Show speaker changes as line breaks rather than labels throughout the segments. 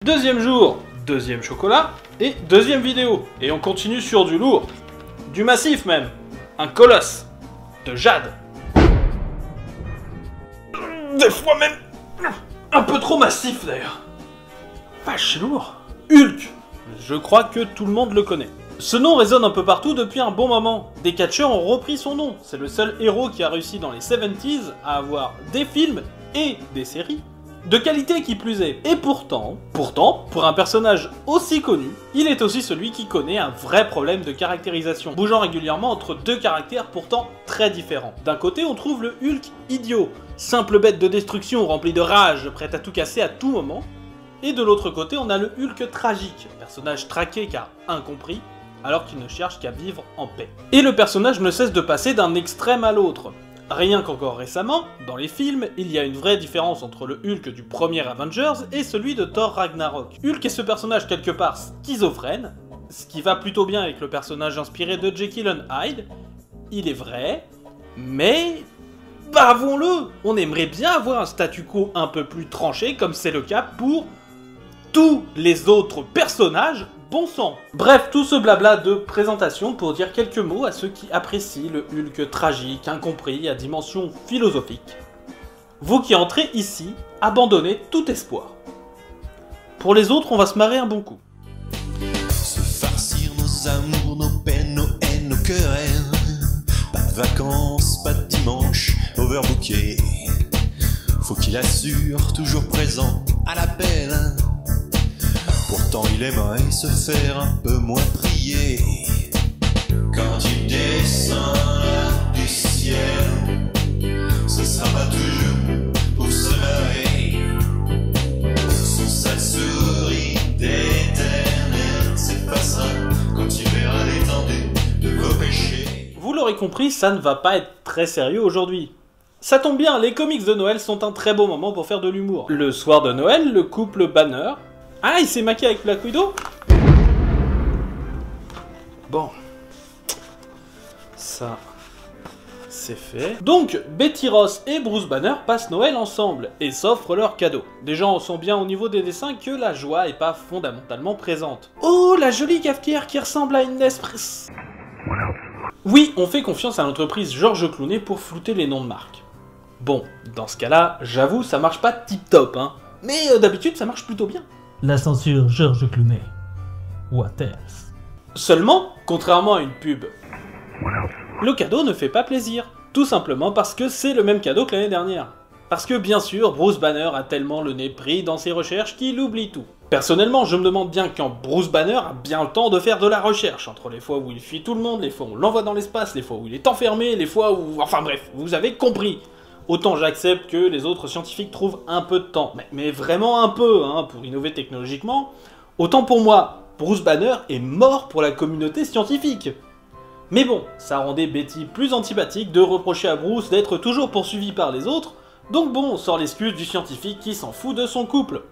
Deuxième jour, deuxième chocolat, et deuxième vidéo. Et on continue sur du lourd. Du massif même. Un colosse. De jade. Des fois même un peu trop massif d'ailleurs. Vache, c'est lourd. Hulk. Je crois que tout le monde le connaît. Ce nom résonne un peu partout depuis un bon moment. Des catcheurs ont repris son nom. C'est le seul héros qui a réussi dans les 70s à avoir des films et des séries de qualité qui plus est. Et pourtant, pour un personnage aussi connu, il est aussi celui qui connaît un vrai problème de caractérisation, bougeant régulièrement entre deux caractères pourtant très différents. D'un côté, on trouve le Hulk idiot, simple bête de destruction remplie de rage, prête à tout casser à tout moment. Et de l'autre côté, on a le Hulk tragique, personnage traqué car incompris, alors qu'il ne cherche qu'à vivre en paix. Et le personnage ne cesse de passer d'un extrême à l'autre. Rien qu'encore récemment, dans les films, il y a une vraie différence entre le Hulk du premier Avengers et celui de Thor Ragnarok. Hulk est ce personnage quelque part schizophrène, ce qui va plutôt bien avec le personnage inspiré de Jekyll and Hyde. Il est vrai, mais avouons-le, on aimerait bien avoir un statu quo un peu plus tranché comme c'est le cas pour tous les autres personnages. Bon sang. Bref, tout ce blabla de présentation pour dire quelques mots à ceux qui apprécient le Hulk tragique, incompris, à dimension philosophique. Vous qui entrez ici, abandonnez tout espoir. Pour les autres, on va se marrer un bon coup.
Se farcir nos amours, nos peines, nos haines, nos querelles. Pas de vacances, pas de dimanche, overbooké. Faut qu'il assure, toujours présent à l'appel. Pourtant il aimerait se faire un peu moins prier. Quand il descend là du ciel, ce sera pas toujours pour se marrer. Son sale sourire d'éternel s'effacera quand il verra l'étendue de vos péchés.
Vous l'aurez compris, ça ne va pas être très sérieux aujourd'hui. Ça tombe bien, les comics de Noël sont un très beau moment pour faire de l'humour. Le soir de Noël, le couple Banner... Ah, il s'est maquillé avec Black Widow? Bon. Ça, c'est fait. Donc, Betty Ross et Bruce Banner passent Noël ensemble et s'offrent leurs cadeaux. Les gens sont bien au niveau des dessins que la joie est pas fondamentalement présente. Oh, la jolie cafetière qui ressemble à une Nespresso. Oui, on fait confiance à l'entreprise Georges Clooney pour flouter les noms de marque. Bon, dans ce cas-là, j'avoue, ça marche pas tip-top, hein. Mais d'habitude, ça marche plutôt bien.
La censure Georges Clooney. What else?
Seulement, contrairement à une pub, le cadeau ne fait pas plaisir. Tout simplement parce que c'est le même cadeau que l'année dernière. Parce que bien sûr, Bruce Banner a tellement le nez pris dans ses recherches qu'il oublie tout. Personnellement, je me demande bien quand Bruce Banner a bien le temps de faire de la recherche, entre les fois où il fuit tout le monde, les fois où on l'envoie dans l'espace, les fois où il est enfermé, les fois où... Enfin bref, vous avez compris. Autant j'accepte que les autres scientifiques trouvent un peu de temps, mais vraiment un peu, hein, pour innover technologiquement, autant pour moi, Bruce Banner est mort pour la communauté scientifique. Mais bon, ça rendait Betty plus antipathique de reprocher à Bruce d'être toujours poursuivi par les autres, donc bon, on sort l'excuse du scientifique qui s'en fout de son couple.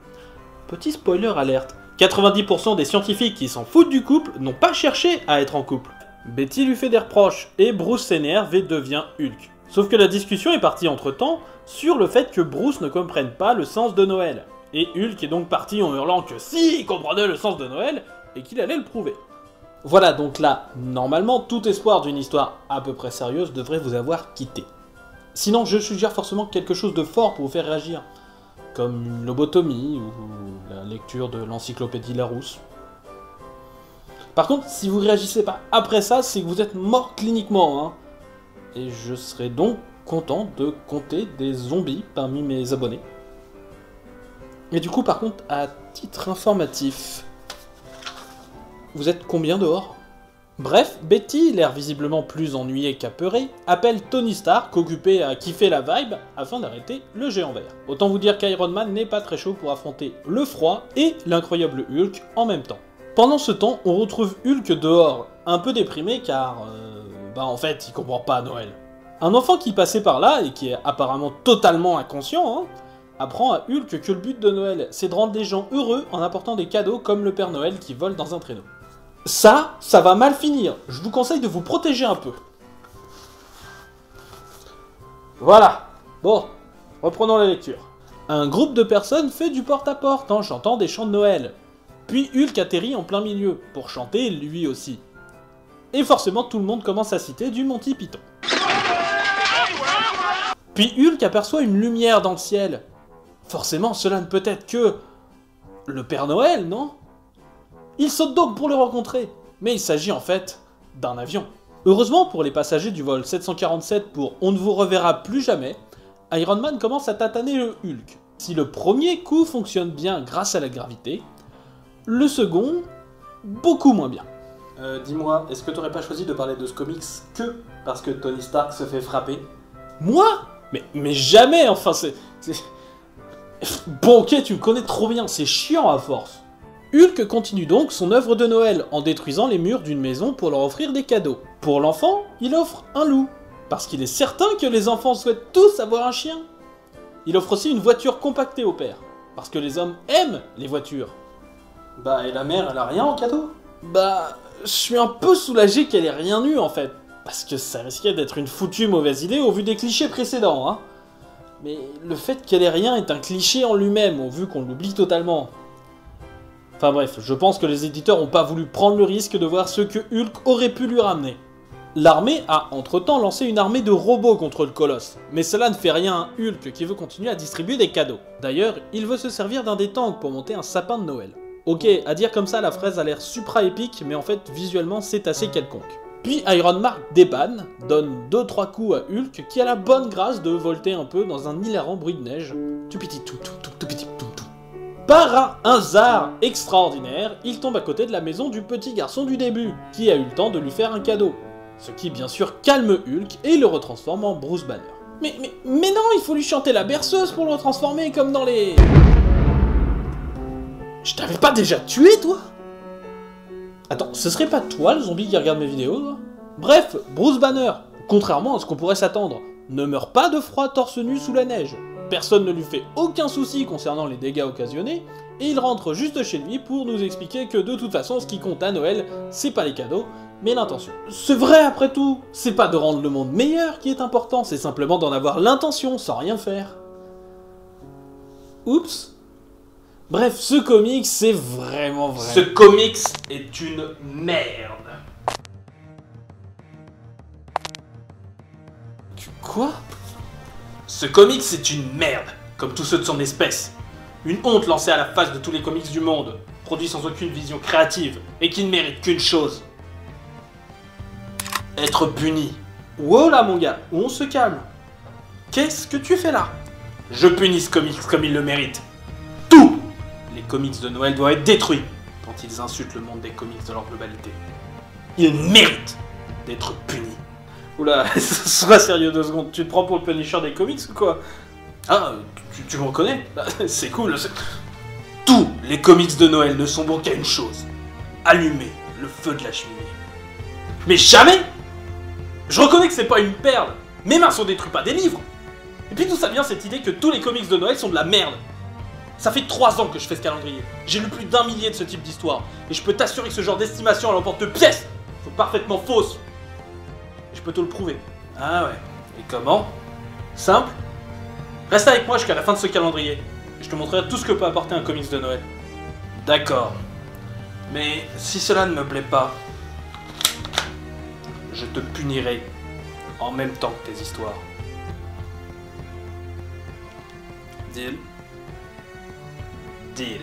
Petit spoiler alerte, 90% des scientifiques qui s'en foutent du couple n'ont pas cherché à être en couple. Betty lui fait des reproches, et Bruce s'énerve et devient Hulk. Sauf que la discussion est partie entre-temps sur le fait que Bruce ne comprenne pas le sens de Noël. Et Hulk est donc parti en hurlant que si, il comprenait le sens de Noël, et qu'il allait le prouver. Voilà, donc là, normalement, tout espoir d'une histoire à peu près sérieuse devrait vous avoir quitté. Sinon, je suggère forcément quelque chose de fort pour vous faire réagir, comme une lobotomie ou la lecture de l'encyclopédie Larousse. Par contre, si vous réagissez pas après ça, c'est que vous êtes mort cliniquement, hein. Et je serai donc content de compter des zombies parmi mes abonnés. Et du coup, par contre, à titre informatif, vous êtes combien dehors? Bref, Betty, l'air visiblement plus ennuyée qu'apeurée, appelle Tony Stark, occupé à kiffer la vibe, afin d'arrêter le géant vert. Autant vous dire qu'Iron Man n'est pas très chaud pour affronter le froid et l'incroyable Hulk en même temps. Pendant ce temps, on retrouve Hulk dehors, un peu déprimé car... en fait, il comprend pas Noël. Un enfant qui passait par là, et qui est apparemment totalement inconscient, hein, apprend à Hulk que le but de Noël, c'est de rendre les gens heureux en apportant des cadeaux comme le Père Noël qui vole dans un traîneau. Ça va mal finir. Je vous conseille de vous protéger un peu. Voilà. Bon, reprenons la lecture. Un groupe de personnes fait du porte-à-porte en chantant des chants de Noël. Puis Hulk atterrit en plein milieu, pour chanter lui aussi. Et forcément tout le monde commence à citer du Monty Python. Puis Hulk aperçoit une lumière dans le ciel. Forcément cela ne peut être que... le Père Noël, non? Il saute donc pour le rencontrer, mais il s'agit en fait d'un avion. Heureusement pour les passagers du vol 747 pour « On ne vous reverra plus jamais », Iron Man commence à tataner le Hulk. Si le premier coup fonctionne bien grâce à la gravité, le second, beaucoup moins bien. Dis-moi, est-ce que t'aurais pas choisi de parler de ce comics que parce que Tony Stark se fait frapper? Moi? Mais jamais, enfin c'est... Bon ok, tu me connais trop bien, c'est chiant à force. Hulk continue donc son œuvre de Noël en détruisant les murs d'une maison pour leur offrir des cadeaux. Pour l'enfant, il offre un loup, parce qu'il est certain que les enfants souhaitent tous avoir un chien. Il offre aussi une voiture compactée au père, parce que les hommes aiment les voitures. Bah et la mère, elle a rien en cadeau? Bah, je suis un peu soulagé qu'elle ait rien eu en fait, parce que ça risquait d'être une foutue mauvaise idée au vu des clichés précédents, hein. Mais le fait qu'elle ait rien est un cliché en lui-même, au vu qu'on l'oublie totalement. Enfin bref, je pense que les éditeurs ont pas voulu prendre le risque de voir ce que Hulk aurait pu lui ramener. L'armée a entre-temps lancé une armée de robots contre le Colosse, mais cela ne fait rien à Hulk qui veut continuer à distribuer des cadeaux. D'ailleurs, il veut se servir d'un des tanks pour monter un sapin de Noël. Ok, à dire comme ça, la fraise a l'air supra-épique, mais en fait, visuellement, c'est assez quelconque. Puis Iron Man débanne, donne 2-3 coups à Hulk, qui a la bonne grâce de volter un peu dans un hilarant bruit de neige. Tout petit tout petit tout. Par un hasard extraordinaire, il tombe à côté de la maison du petit garçon du début, qui a eu le temps de lui faire un cadeau. Ce qui bien sûr calme Hulk et le retransforme en Bruce Banner. Mais non, il faut lui chanter la berceuse pour le transformer comme dans les... Je t'avais pas déjà tué, toi? Attends, ce serait pas toi le zombie qui regarde mes vidéos, toi? Bref, Bruce Banner, contrairement à ce qu'on pourrait s'attendre, ne meurt pas de froid torse nu sous la neige. Personne ne lui fait aucun souci concernant les dégâts occasionnés, et il rentre juste chez lui pour nous expliquer que de toute façon, ce qui compte à Noël, c'est pas les cadeaux, mais l'intention. C'est vrai après tout, c'est pas de rendre le monde meilleur qui est important, c'est simplement d'en avoir l'intention sans rien faire. Oups. Bref, ce comics, c'est vraiment vrai.
Ce comics est une merde.
Quoi?
Ce comics est une merde, comme tous ceux de son espèce. Une honte lancée à la face de tous les comics du monde, produit sans aucune vision créative, et qui ne mérite qu'une chose. Être puni.
Wow là mon gars, on se calme. Qu'est-ce que tu fais là?
Je punis ce comics comme il le mérite. Tous les comics de Noël doivent être détruits quand ils insultent le monde des comics dans leur globalité. Ils méritent d'être punis.
Oula, sois sérieux 2 secondes, tu te prends pour le Punisher des comics ou quoi?
Ah, tu me reconnais? C'est cool. Tous les comics de Noël ne sont bons qu'à une chose. Allumer le feu de la cheminée. Mais jamais! Je reconnais que c'est pas une perle. Mes mains sont détruites, pas des livres. Et puis d'où ça vient cette idée que tous les comics de Noël sont de la merde? Ça fait 3 ans que je fais ce calendrier. J'ai lu plus d'1 millier de ce type d'histoire. Et je peux t'assurer que ce genre d'estimation à l'emporte-pièce sont parfaitement fausses. Et je peux te le prouver.
Ah ouais. Et comment?
Simple. Reste avec moi jusqu'à la fin de ce calendrier. Et je te montrerai tout ce que peut apporter un comics de Noël.
D'accord. Mais si cela ne me plaît pas,
je te punirai en même temps que tes histoires.
Deal?
Deal.